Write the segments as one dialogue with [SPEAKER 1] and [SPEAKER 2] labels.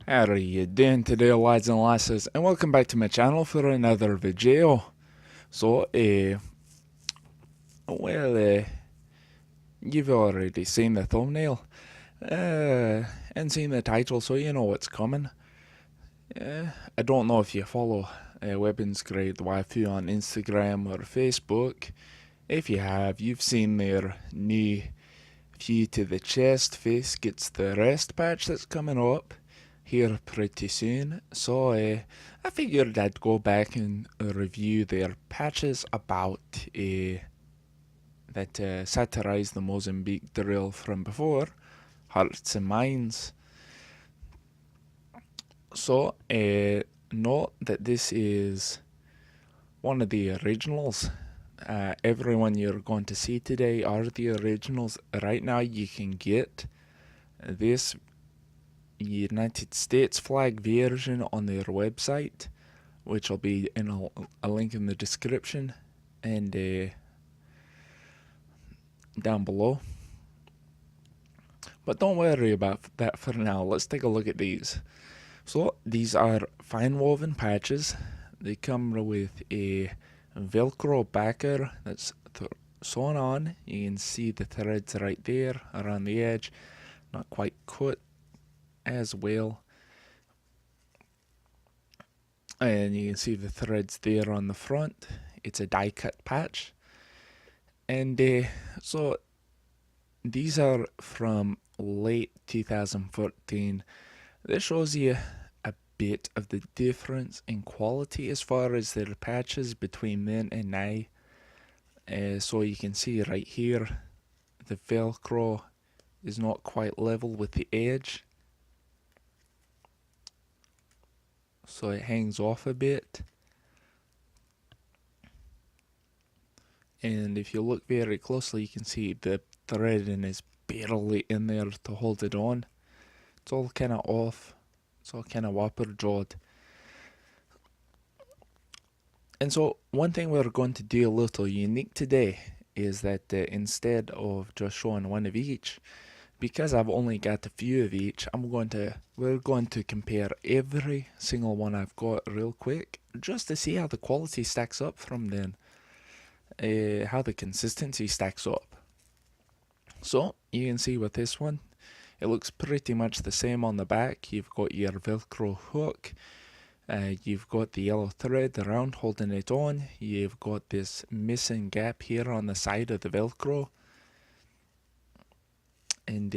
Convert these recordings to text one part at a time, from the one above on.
[SPEAKER 1] How are you doing today, lads and lasses, and welcome back to my channel for another video. So, you've already seen the thumbnail, and seen the title, so you know what's coming. I don't know if you follow Weapons Grade Waifu on Instagram or Facebook. If you have, you've seen their new View to the Chest Face Gets the Rest patch that's coming up here pretty soon. So I figured I'd go back and review their patches about that satirize the Mozambique drill from before, Hearts and Minds. So note that this is one of the originals. Everyone you're going to see today are the originals. Right now you can get this United States flag version on their website, which will be in a link in the description and down below. But don't worry about that for now. Let's take a look at these. So these are fine woven patches. They come with a Velcro backer that's sewn on. You can see the threads right there around the edge, not quite cut as well. And you can see the threads there on the front. It's a die cut patch. And so these are from late 2014. This shows you a bit of the difference in quality as far as their patches between then and now. So you can see right here, the Velcro is not quite level with the edge, so it hangs off a bit. And if you look very closely, you can see the threading is barely in there to hold it on. It's all kind of off. It's all kind of whopper jawed. And so one thing we're going to do a little unique today is that instead of just showing one of each, because I've only got a few of each, we're going to compare every single one I've got real quick, just to see how the quality stacks up from then, how the consistency stacks up. So you can see with this one, it looks pretty much the same on the back. You've got your Velcro hook, you've got the yellow thread around holding it on, you've got this missing gap here on the side of the Velcro, and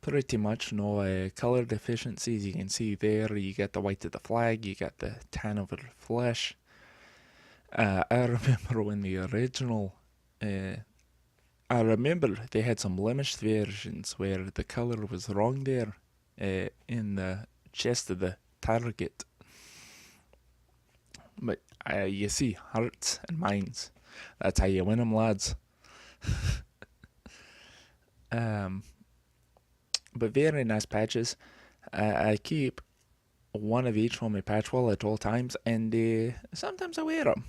[SPEAKER 1] pretty much no color deficiencies. You can see there, you get the white of the flag, you get the tan over the flesh. I remember when the original, I remember they had some blemished versions where the color was wrong there in the chest of the target. But you see, hearts and minds. That's how you win them, lads. But very nice patches. I keep one of each on my patch wall at all times, and sometimes I wear them.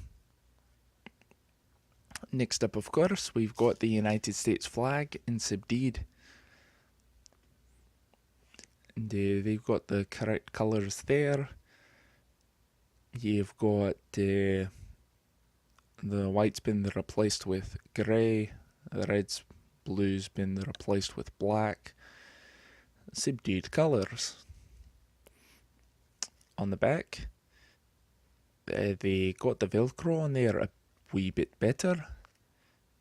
[SPEAKER 1] Next up, of course, we've got the United States flag in subdued. And they've got the correct colours there. You've got the white's been replaced with grey, the red's blue's been replaced with black. Subdued colours. On the back, they got the Velcro on there a wee bit better.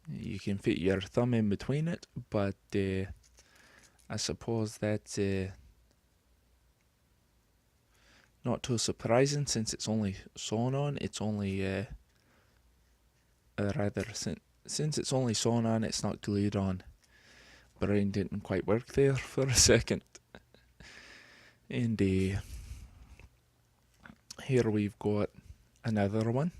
[SPEAKER 1] You can fit your thumb in between it, but I suppose that's not too surprising since it's only sewn on. It's only since it's only sewn on, it's not glued on. Brain didn't quite work there for a second. And here we've got another one.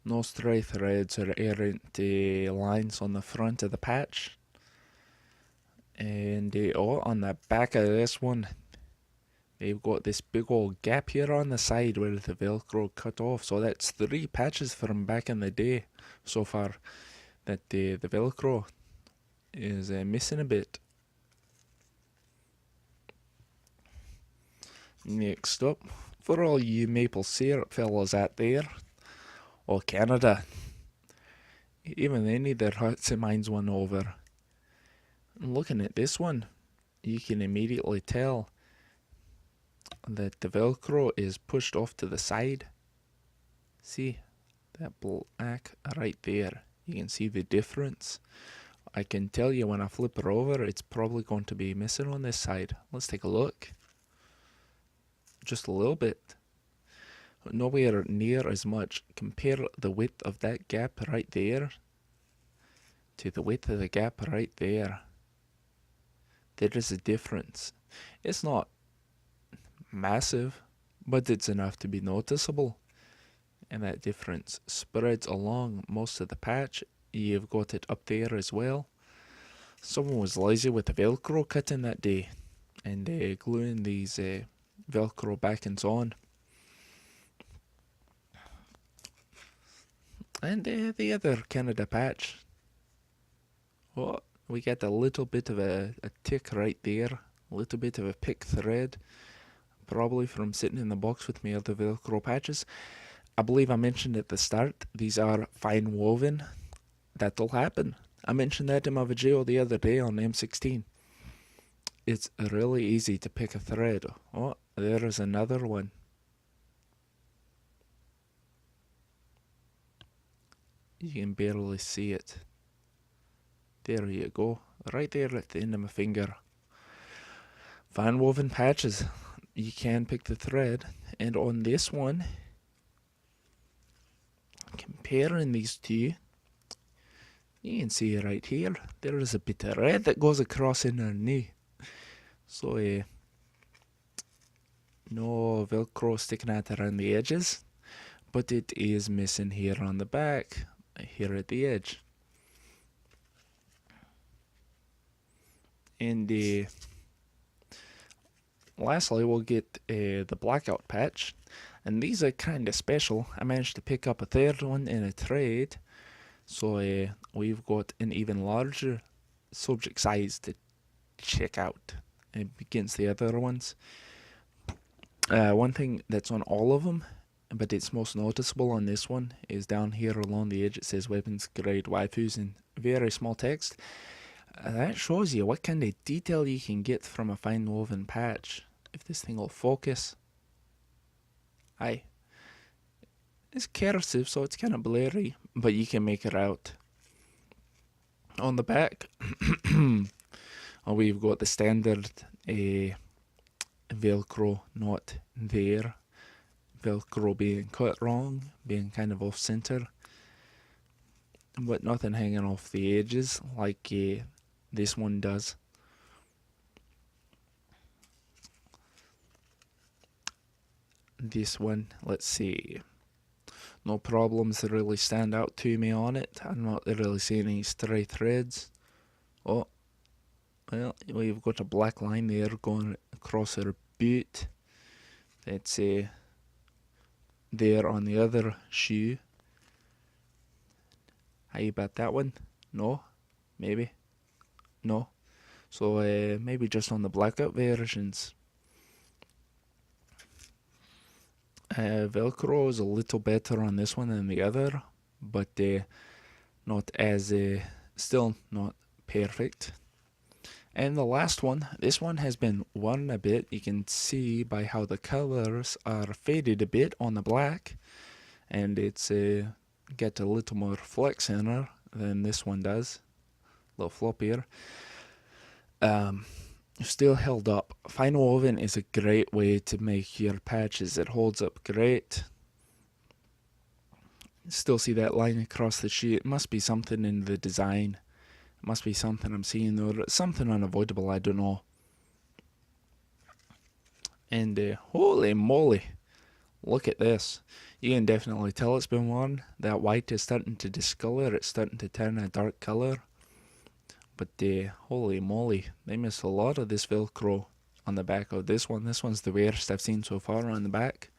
[SPEAKER 1] No stray threads or errant lines on the front of the patch. And on the back of this one, they've got this big old gap here on the side where the Velcro cut off. So that's 3 patches from back in the day so far that the Velcro is missing a bit. Next up, for all you maple syrup fellas out there, or Canada, even they need their hearts and minds won over. Looking at this one, you can immediately tell that the Velcro is pushed off to the side. See that black right there? You can see the difference. I can tell you when I flip her over, it's probably going to be missing on this side. Let's take a look. Just a little bit. Nowhere near as much. Compare the width of that gap right there to the width of the gap right there. There is a difference. It's not massive, but it's enough to be noticeable. And that difference spreads along most of the patch. You've got it up there as well. Someone was lazy with the Velcro cutting that day and gluing these Velcro backings on. And the other Canada patch. Oh, we get a little bit of a tick right there. A little bit of a pick thread. Probably from sitting in the box with my other Velcro patches. I believe I mentioned at the start, these are fine woven. That'll happen. I mentioned that in my video the other day on M16. It's really easy to pick a thread. Oh, there is another one. You can barely see it. There you go. Right there at the end of my finger. Fine woven patches. You can pick the thread. And on this one, comparing these two, you can see right here, there is a bit of red that goes across in her knee. So, no Velcro sticking out around the edges, but it is missing here on the back, here at the edge. And lastly, we'll get the blackout patch. And these are kind of special. I managed to pick up a third one in a trade. So we've got an even larger subject size to check out against the other ones. One thing that's on all of them, but it's most noticeable on this one, is down here along the edge it says weapons grade Waifus in very small text. That shows you what kind of detail you can get from a fine woven patch. If this thing will focus. Aye. It's cursive, so it's kind of blurry, but you can make it out. On the back, we've got the standard Velcro not there. Velcro being cut wrong, being kind of off center, but nothing hanging off the edges like this one does. This one, let's see. No problems that really stand out to me on it. I'm not really seeing any stray threads. Oh, well, we've got a black line there going across her boot. That's there on the other shoe. How about that one? No? Maybe? No? So maybe just on the blackout versions. Velcro is a little better on this one than the other, but not as still not perfect. And the last one, this one has been worn a bit. You can see by how the colors are faded a bit on the black, and it's got a little more flex in her than this one does. A little floppier. Still held up. Fine woven is a great way to make your patches. It holds up great. Still see that line across the sheet. It must be something in the design. It must be something I'm seeing, or something unavoidable, I don't know. And holy moly, look at this. You can definitely tell it's been worn. That white is starting to discolor. It's starting to turn a dark color. But holy moly, they missed a lot of this Velcro on the back of this one. This one's the worst I've seen so far on the back.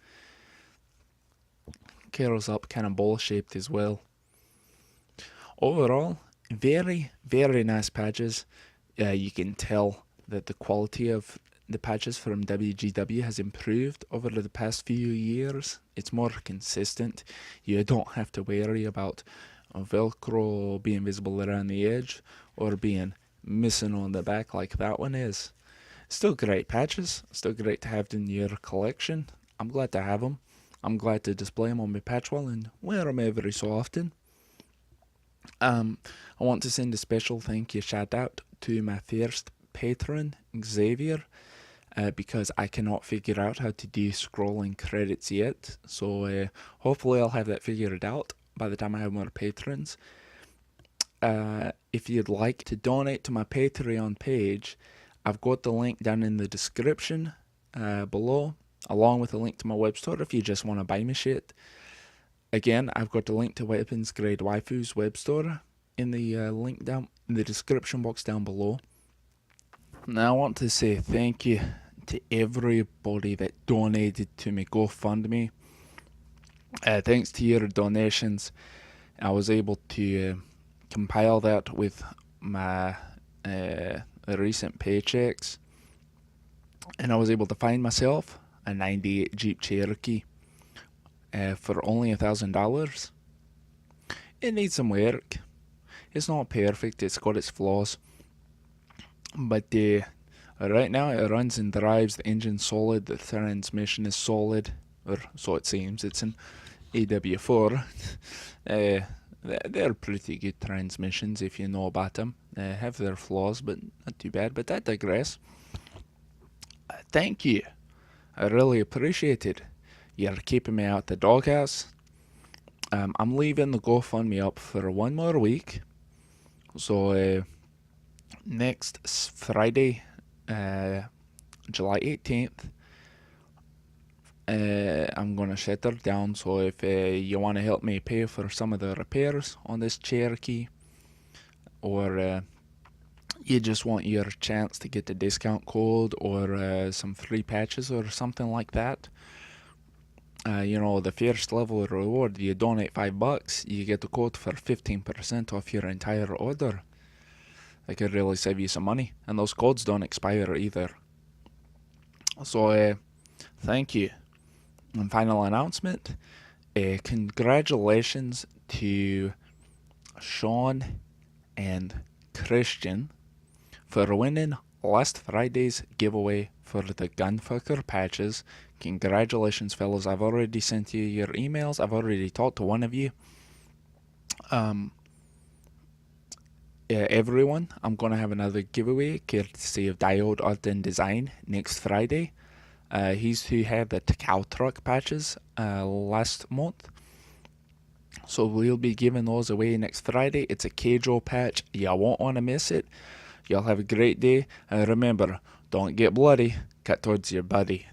[SPEAKER 1] Curls up, kind of ball shaped as well. Overall, very, very nice patches. You can tell that the quality of the patches from WGW has improved over the past few years. It's more consistent. You don't have to worry about Velcro being visible around the edge or being missing on the back like that one is. Still great patches, still great to have in your collection. I'm glad to have them. I'm glad to display them on my patch wall and wear them every so often. I want to send a special thank you shout out to my first patron, Xavier, because I cannot figure out how to do scrolling credits yet. So hopefully I'll have that figured out by the time I have more patrons. If you'd like to donate to my Patreon page, I've got the link down in the description below, along with a link to my web store if you just want to buy me shit. Again, I've got the link to Weapons Grade Waifus web store in the link down in the description box down below. Now I want to say thank you to everybody that donated to me GoFundMe. Thanks to your donations, I was able to compile that with my recent paychecks, and I was able to find myself a 98 Jeep Cherokee for only $1,000. It needs some work. It's not perfect, it's got its flaws, but right now it runs and drives, the engine's solid, the transmission is solid, or so it seems. It's an AW4. They're pretty good transmissions if you know about them. They have their flaws, but not too bad. But I digress. Thank you. I really appreciate it. You're keeping me out the doghouse. I'm leaving the GoFundMe up for one more week. So next Friday, July 18th, I'm going to shut her down. So if you want to help me pay for some of the repairs on this Cherokee, or you just want your chance to get the discount code or some free patches or something like that, the first level reward, you donate $5, you get the code for 15% off your entire order. That could really save you some money, and those codes don't expire either. So thank you. And final announcement, congratulations to Sean and Christian for winning last Friday's giveaway for the Gunfucker patches. Congratulations, fellas. I've already sent you your emails. I've already talked to one of you. Everyone, I'm going to have another giveaway courtesy of Diode Art and Design next Friday. He's who had the cow truck patches last month. So we'll be giving those away next Friday. It's a Keijo patch. You won't want to miss it. Y'all have a great day. And remember, don't get bloody. Cut towards your buddy.